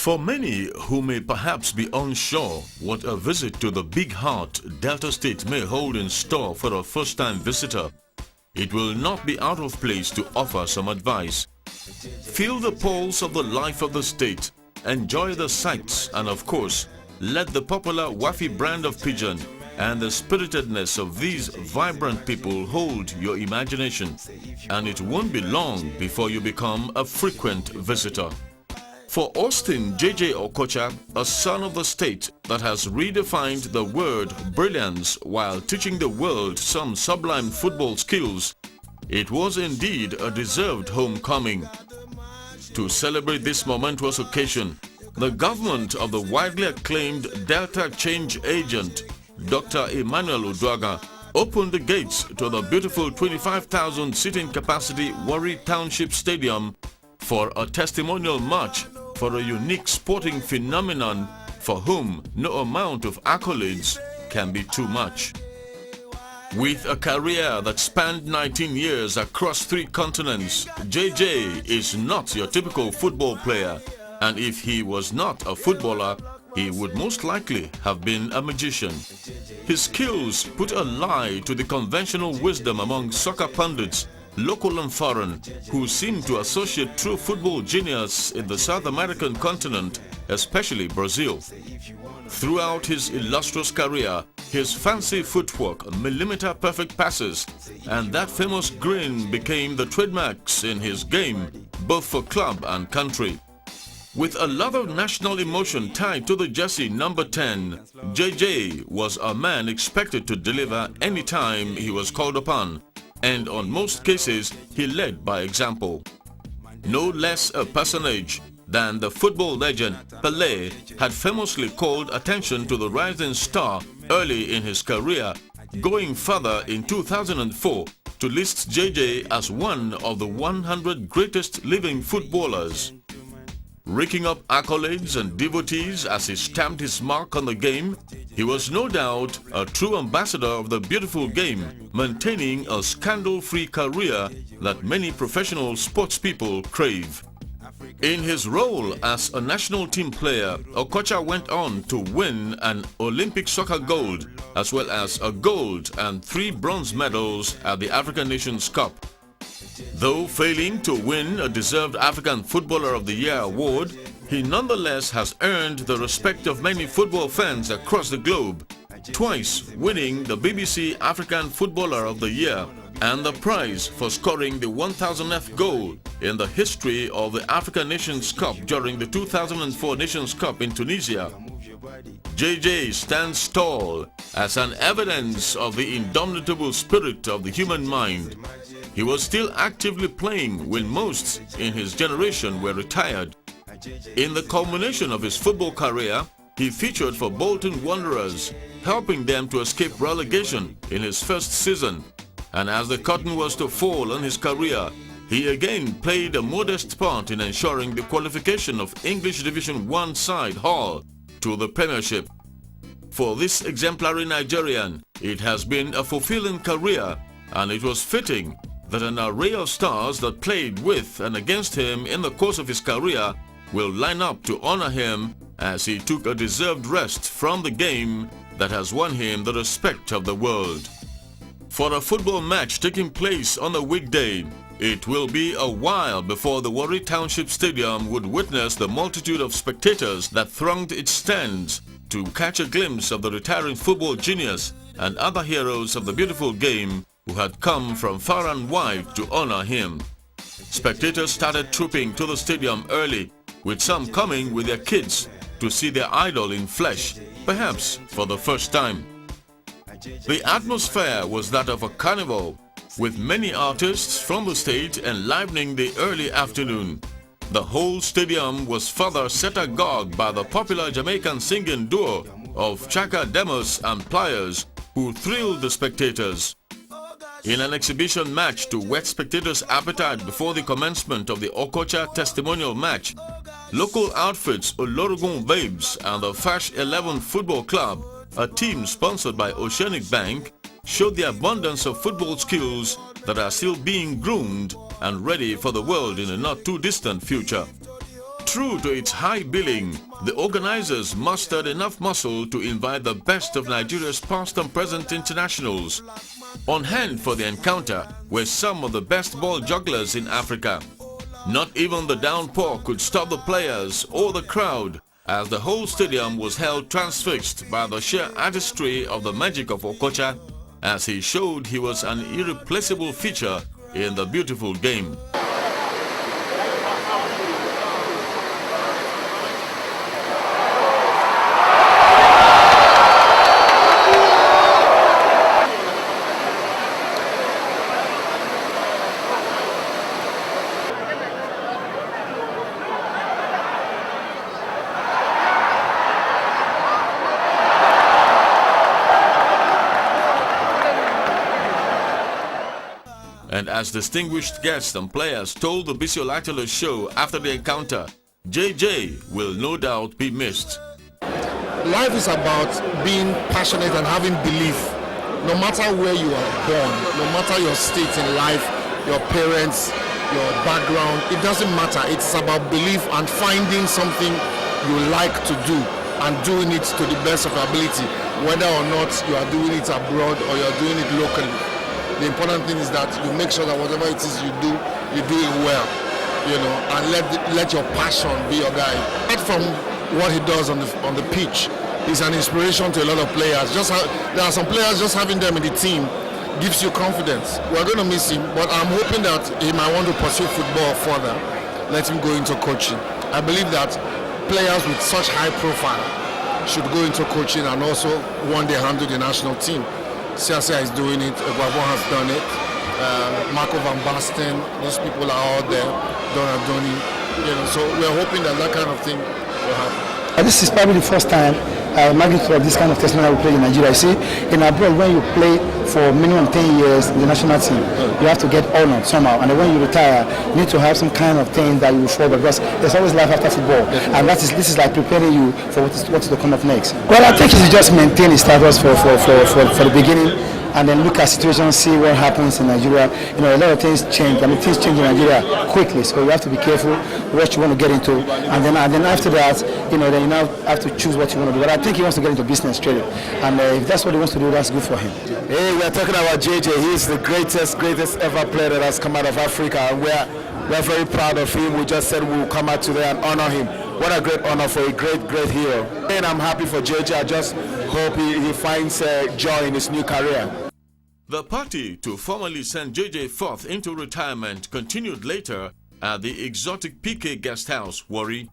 For many who may perhaps be unsure what a visit to the Big Heart, Delta State may hold in store for a first-time visitor, it will not be out of place to offer some advice. Feel the pulse of the life of the state, enjoy the sights, and of course, let the popular Wafi brand of pigeon and the spiritedness of these vibrant people hold your imagination, and it won't be long before you become a frequent visitor. For Austin J.J. Okocha, a son of the state that has redefined the word brilliance while teaching the world some sublime football skills, it was indeed a deserved homecoming. To celebrate this momentous occasion, the government of the widely acclaimed Delta Change Agent, Dr. Emmanuel Uduaga, opened the gates to the beautiful 25,000 seating capacity Warri Township Stadium for a testimonial march for a unique sporting phenomenon for whom no amount of accolades can be too much. With a career that spanned 19 years across 3 continents, JJ is not your typical football player, and if he was not a footballer, he would most likely have been a magician. His skills put a lie to the conventional wisdom among soccer pundits, local and foreign, who seem to associate true football genius in the South American continent, especially Brazil. Throughout his illustrious career, his fancy footwork, millimeter-perfect passes, and that famous grin became the trademarks in his game, both for club and country. With a lot of national emotion tied to the jersey number 10, JJ was a man expected to deliver any time he was called upon, and on most cases, he led by example. No less a personage than the football legend Pelé had famously called attention to the rising star early in his career, going further in 2004 to list JJ as one of the 100 greatest living footballers. Raking up accolades and devotees as he stamped his mark on the game, he was no doubt a true ambassador of the beautiful game, maintaining a scandal-free career that many professional sports people crave. In his role as a national team player, Okocha went on to win an Olympic soccer gold, as well as a gold and 3 bronze medals at the African Nations Cup. Though failing to win a deserved African Footballer of the Year award, he nonetheless has earned the respect of many football fans across the globe, twice winning the BBC African Footballer of the Year and the prize for scoring the 1000th goal in the history of the African Nations Cup during the 2004 Nations Cup in Tunisia. JJ stands tall as an evidence of the indomitable spirit of the human mind. He was still actively playing when most in his generation were retired. In the culmination of his football career, he featured for Bolton Wanderers, helping them to escape relegation in his first season. And as the curtain was to fall on his career, he again played a modest part in ensuring the qualification of English Division 1 side Hull to the Premiership. For this exemplary Nigerian, it has been a fulfilling career, and it was fitting that an array of stars that played with and against him in the course of his career will line up to honor him as he took a deserved rest from the game that has won him the respect of the world. For a football match taking place on a weekday, it will be a while before the Warri Township Stadium would witness the multitude of spectators that thronged its stands to catch a glimpse of the retiring football genius and other heroes of the beautiful game who had come from far and wide to honor him. Spectators started trooping to the stadium early, with some coming with their kids to see their idol in flesh, perhaps for the first time. The atmosphere was that of a carnival, with many artists from the state enlivening the early afternoon. The whole stadium was further set agog by the popular Jamaican singing duo of Chaka Demos and Pliers, who thrilled the spectators. In an exhibition match to whet spectators' appetite before the commencement of the Okocha testimonial match, local outfits Olorogun Babes and the Fash 11 Football Club, a team sponsored by Oceanic Bank, showed the abundance of football skills that are still being groomed and ready for the world in a not too distant future. true to its high billing, the organizers mustered enough muscle to invite the best of Nigeria's past and present internationals. On hand for the encounter were some of the best ball jugglers in Africa. Not even the downpour could stop the players or the crowd, as the whole stadium was held transfixed by the sheer artistry of the magic of Okocha, as he showed he was an irreplaceable feature in the beautiful game. And as distinguished guests and players told the Bisiolatulo show after the encounter, JJ will no doubt be missed. Life is about being passionate and having belief. No matter where you are born, no matter your state in life, your parents, your background, it doesn't matter. It's about belief and finding something you like to do and doing it to the best of your ability, whether or not you are doing it abroad or you are doing it locally. The important thing is that you make sure that whatever it is you do it well, you know, and let your passion be your guide. Apart from what he does on the pitch, he's an inspiration to a lot of players. There are some players, just having them in the team gives you confidence. We're going to miss him, but I'm hoping that he might want to pursue football further. Let him go into coaching. I believe that players with such high profile should go into coaching and also one day handle the national team. Siasia is doing it, Guavon has done it, Marco van Basten, those people are out there, Donadoni, you know, so we're hoping that that kind of thing will happen. This is probably the first time magnitude of this kind of testimonial we play in Nigeria. See, in abroad, when you play for minimum 10 years in the national team, you have to get honored somehow. And then when you retire, you need to have some kind of thing that you will follow, because there's always life after football. And this is like preparing you for what's to come up next. Well, I think it's just maintain his status for the beginning, and then look at situations, see what happens in Nigeria. You know, a lot of things change. I mean, things change in Nigeria quickly, so you have to be careful what you want to get into. And then after that, you know, then you now have to choose what you want to do. But I think he wants to get into business straight. And if that's what he wants to do, that's good for him. Hey, we're talking about JJ. He's the greatest ever player that has come out of Africa. And we're very proud of him. We just said we'll come out today and honor him. What a great honor for a great hero. And I'm happy for JJ. I just hope he finds joy in his new career. The party to formally send JJ Forth into retirement continued later at the exotic PK Guest House, Warri.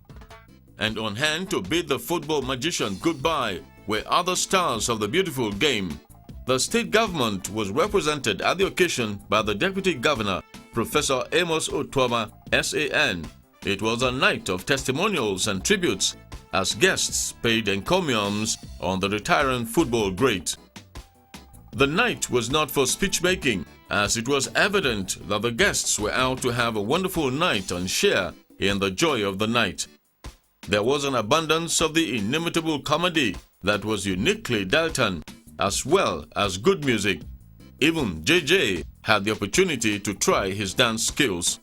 And on hand to bid the football magician goodbye were other stars of the beautiful game. The state government was represented at the occasion by the Deputy Governor, Professor Amos Otuoma, SAN. It was a night of testimonials and tributes as guests paid encomiums on the retiring football great. The night was not for speech-making, as it was evident that the guests were out to have a wonderful night and share in the joy of the night. There was an abundance of the inimitable comedy that was uniquely Deltan, as well as good music. Even JJ had the opportunity to try his dance skills.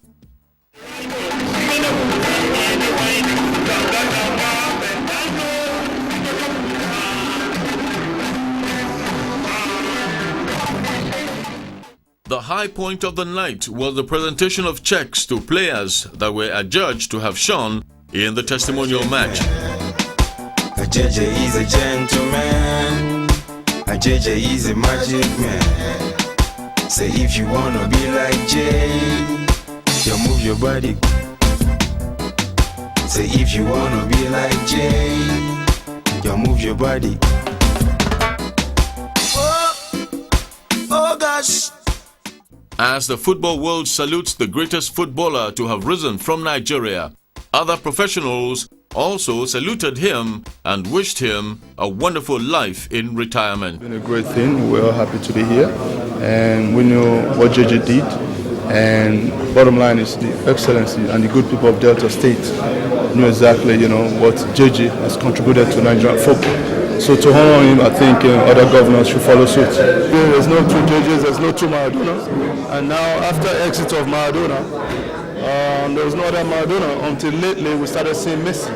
The high point of the night was the presentation of checks to players that were adjudged to have shone in the testimonial match. A JJ is a gentleman, a JJ is a magic man. Say if you wanna be like Jay, you move your body. Say if you wanna be like Jay, you move your body. Oh gosh. As the football world salutes the greatest footballer to have risen from Nigeria, other professionals also saluted him and wished him a wonderful life in retirement. It's been a great thing. We're all happy to be here, and we know what JJ did. And bottom line is the excellency and the good people of Delta State knew exactly, what JJ has contributed to Nigerian football. So to honor him, I think other governors should follow suit. There's no two JJs, there's no two Maradonas. And now, after exit of Maradona, There was no other Maradona until lately we started seeing Messi.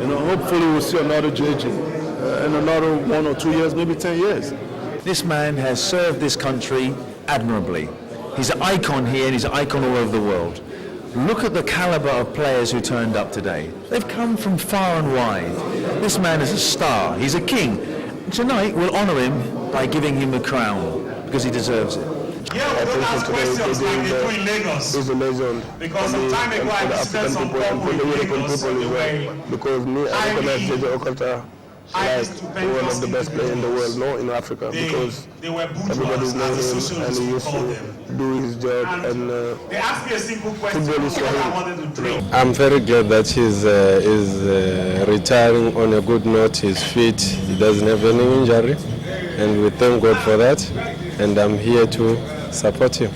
You know, hopefully we'll see another JJ in another 1 or 2 years, maybe 10 years. This man has served this country admirably. He's an icon here and he's an icon all over the world. Look at the caliber of players who turned up today. They've come from far and wide. This man is a star. He's a king. Tonight we'll honour him by giving him the crown because he deserves it. Yeah, we don't ask questions like they do in Lagos. He's a legend. Because some time ago I visited some people in Lagos on the way. Because me, I recognize JJ Okocha like one of the best players in the world, no, in Africa, because everybody's known him and he used to do his job, and they asked me a simple question football is for I wanted to drink. I'm very glad that he's retiring on a good note. He's fit, he doesn't have any injury, and we thank God for that, and I'm here to support him.